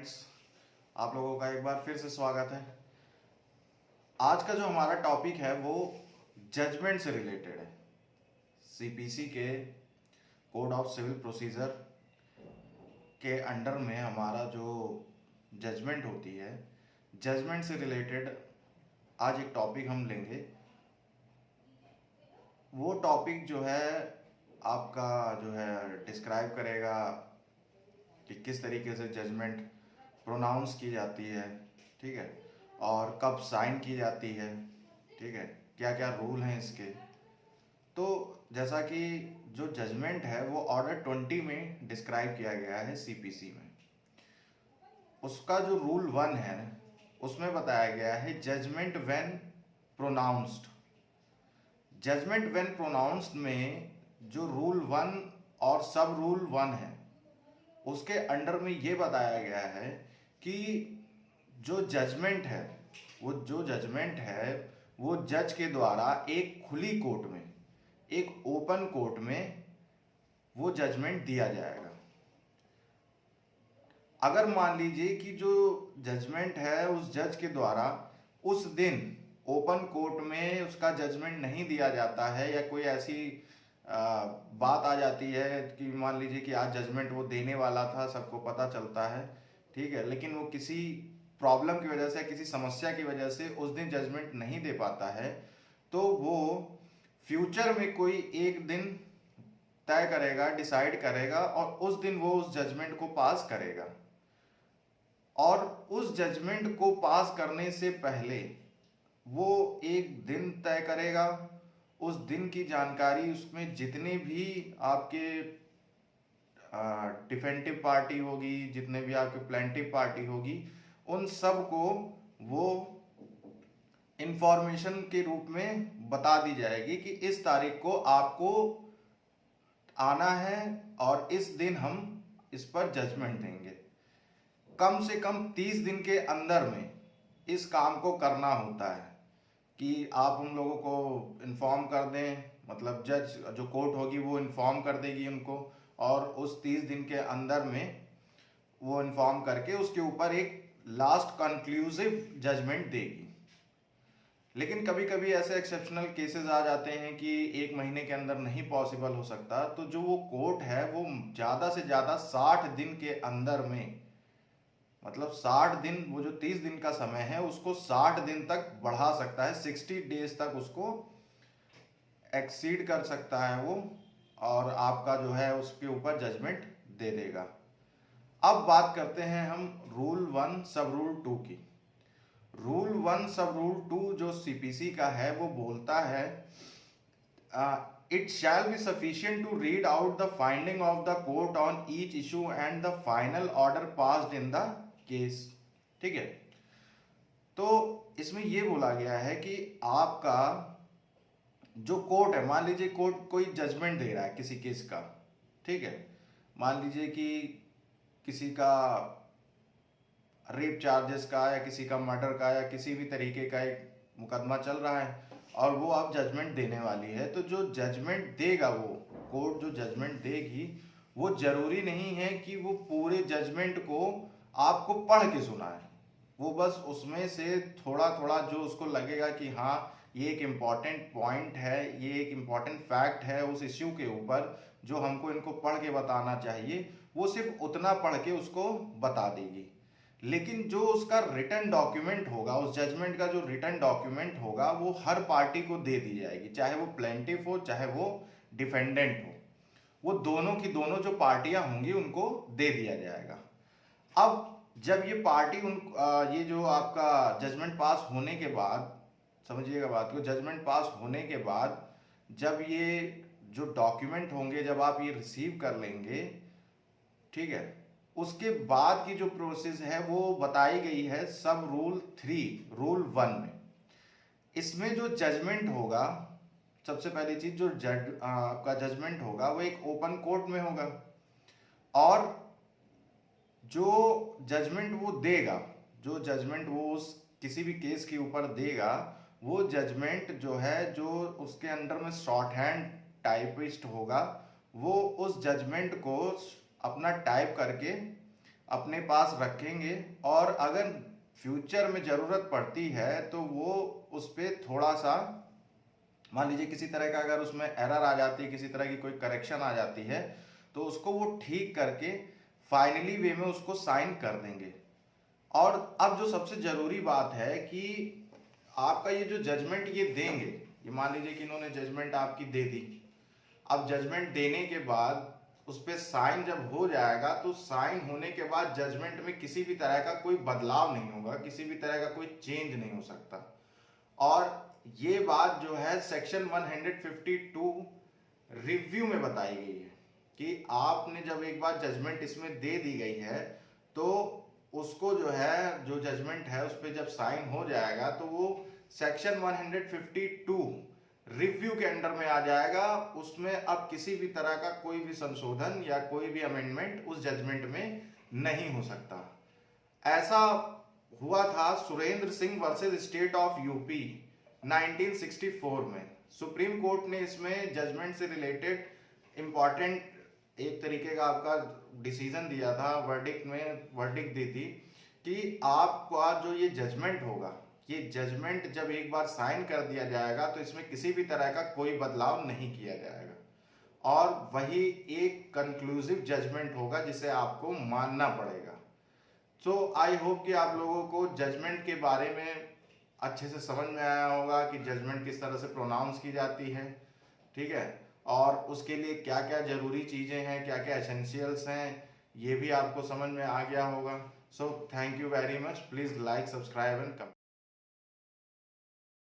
Friends, आप लोगों का एक बार फिर से स्वागत है। आज का जो हमारा टॉपिक है वो जजमेंट से रिलेटेड है। सीपीसी के कोड ऑफ सिविल प्रोसीजर के अंडर में हमारा जो जजमेंट होती है, जजमेंट से रिलेटेड आज एक टॉपिक हम लेंगे। वो टॉपिक जो है आपका जो है डिस्क्राइब करेगा कि किस तरीके से जजमेंट प्रोनाउंस की जाती है, ठीक है, और कब साइन की जाती है, ठीक है, क्या क्या रूल हैं इसके। तो जैसा कि जो जजमेंट है वो ऑर्डर 20 में डिस्क्राइब किया गया है सीपीसी में। उसका जो रूल 1 है उसमें बताया गया है judgment when pronounced. Judgment when pronounced में जो रूल 1 और सब रूल 1 है उसके अंडर में ये बताया गया है कि जो जजमेंट है वो जज के द्वारा एक खुली कोर्ट में, एक ओपन कोर्ट में वो जजमेंट दिया जाएगा। अगर मान लीजिए कि जो जजमेंट है उस जज के द्वारा उस दिन ओपन कोर्ट में उसका जजमेंट नहीं दिया जाता है, या कोई ऐसी बात आ जाती है कि मान लीजिए कि आज जजमेंट वो देने वाला था, सबको पता चलता है, ठीक है, लेकिन वो किसी प्रॉब्लम की वजह से, किसी समस्या की वजह से उस दिन जजमेंट नहीं दे पाता है, तो वो फ्यूचर में कोई एक दिन तय करेगा, डिसाइड करेगा, और उस दिन वो उस जजमेंट को पास करेगा। और उस जजमेंट को पास करने से पहले वो एक दिन तय करेगा। उस दिन की जानकारी, उसमें जितने भी आपके डिफेंटिव पार्टी होगी, जितने भी आपके प्लेंटिव पार्टी होगी, उन सब को वो इंफॉर्मेशन के रूप में बता दी जाएगी कि इस तारीख को आपको आना है और इस दिन हम इस पर जजमेंट देंगे। कम से कम 30 दिन के अंदर में इस काम को करना होता है कि आप उन लोगों को इन्फॉर्म कर दें, मतलब जज जो कोर्ट होगी वो इन्फॉर्म कर देगी उनको, और उस 30 दिन के अंदर में वो इन्फॉर्म करके उसके ऊपर एक लास्ट कंक्लूसिव जजमेंट देगी। लेकिन कभी कभी ऐसे एक्सेप्शनल केसेस आ जाते हैं कि एक महीने के अंदर नहीं पॉसिबल हो सकता, तो जो वो कोर्ट है वो ज़्यादा से ज़्यादा 60 दिन के अंदर में, मतलब 60 दिन, वो जो 30 दिन का समय है उसको 60 दिन तक बढ़ा सकता है, 60 डेज तक उसको एक्सीड कर सकता है वो, और आपका जो है उसके ऊपर जजमेंट दे देगा। अब बात करते हैं हम रूल 1 सब रूल 2 की। रूल 1 सब रूल 2 जो सीपीसी का है वो बोलता है it shall be sufficient to read out the finding of the court on each issue and the final order passed in the case, ठीक है। तो इसमें ये बोला गया है कि आपका जो कोर्ट है, मान लीजिए कोर्ट कोई जजमेंट दे रहा है किसी केस का, ठीक है, मान लीजिए कि किसी का रेप चार्जेस का या किसी का मर्डर का या किसी भी तरीके का एक मुकदमा चल रहा है और वो आप जजमेंट देने वाली है, तो जो जजमेंट देगा वो कोर्ट जो जजमेंट देगी वो जरूरी नहीं है कि वो पूरे जजमेंट को आपको पढ़ के सुनाए। वो बस उसमें से थोड़ा थोड़ा जो उसको लगेगा कि हाँ ये एक इम्पॉर्टेंट पॉइंट है, ये एक इम्पॉर्टेंट फैक्ट है उस इश्यू के ऊपर जो हमको इनको पढ़ के बताना चाहिए, वो सिर्फ उतना पढ़ के उसको बता देगी। लेकिन जो उसका रिटन डॉक्यूमेंट होगा, उस जजमेंट का जो रिटन डॉक्यूमेंट होगा वो हर पार्टी को दे दी जाएगी, चाहे वो प्लेंटिफ हो चाहे वो डिफेंडेंट हो, वो दोनों की दोनों जो पार्टियां होंगी उनको दे दिया जाएगा। अब जब ये पार्टी ये जो आपका जजमेंट पास होने के बाद, समझिएगा बात को, जजमेंट पास होने के बाद जब ये जो डॉक्यूमेंट होंगे जब आप ये रिसीव कर लेंगे, ठीक है, उसके बाद की जो प्रोसेस है वो बताई गई है सब रूल 3 रूल 1 में। इसमें जो जजमेंट होगा, सबसे पहली चीज जो आपका जजमेंट होगा वो एक ओपन कोर्ट में होगा, और जो जजमेंट वो देगा, जो जजमेंट वो उस किसी भी केस के ऊपर देगा, वो जजमेंट जो है, जो उसके अंडर में शॉर्ट हैंड टाइपिस्ट होगा, वो उस जजमेंट को अपना टाइप करके अपने पास रखेंगे, और अगर फ्यूचर में ज़रूरत पड़ती है तो वो उस पर थोड़ा सा, मान लीजिए किसी तरह का अगर उसमें एरर आ जाती है, किसी तरह की कोई करेक्शन आ जाती है, तो उसको वो ठीक करके फाइनली वे में उसको साइन कर देंगे। और अब जो सबसे ज़रूरी बात है कि आपका ये जो जजमेंट ये देंगे, ये मान लीजिए कि इन्होंने जजमेंट आपकी दे दी, अब जजमेंट देने के बाद उस पर साइन जब हो जाएगा, तो साइन होने के बाद जजमेंट में किसी भी तरह का कोई बदलाव नहीं होगा, किसी भी तरह का कोई चेंज नहीं हो सकता। और ये बात जो है सेक्शन 152 रिव्यू में बताई गई है कि आपने जब एक बार जजमेंट इसमें दे दी गई है, तो उसको जो है, जो जजमेंट है उस पर जब साइन हो जाएगा तो वो सेक्शन 152 रिव्यू के अंडर में आ जाएगा। उसमें अब किसी भी तरह का कोई भी संशोधन या कोई भी अमेंडमेंट उस जजमेंट में नहीं हो सकता। ऐसा हुआ था Surendra Singh versus state of UP 1964 में। सुप्रीम कोर्ट ने इसमें जजमेंट से रिलेटेड इंपॉर्टेंट एक तरीके का आपका डिसीजन दिया था, वर्डिक्ट में वर्डिक्ट दी थी कि आपका जो ये जजमेंट होगा, ये जजमेंट जब एक बार साइन कर दिया जाएगा तो इसमें किसी भी तरह का कोई बदलाव नहीं किया जाएगा, और वही एक कंक्लूसिव जजमेंट होगा जिसे आपको मानना पड़ेगा। सो आई होप कि आप लोगों को जजमेंट के बारे में अच्छे से समझ में आया होगा कि जजमेंट किस तरह से प्रोनाउंस की जाती है, ठीक है, और उसके लिए क्या क्या जरूरी चीज़ें हैं, क्या क्या एसेंशियल्स हैं, ये भी आपको समझ में आ गया होगा। So thank you very much. Please like, subscribe and comment.